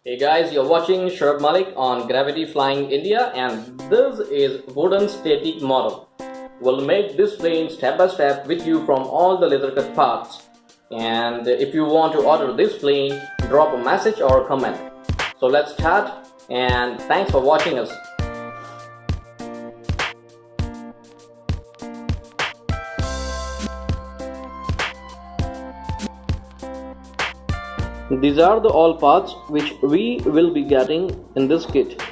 Hey guys, you're watching Sharab Malik on Gravity Flying India, and this is wooden static model. We'll make this plane step by step with you from all the laser cut parts. And if you want to order this plane, drop a message or a comment. So let's start, and thanks for watching us. These are the all parts which we will be getting in this kit.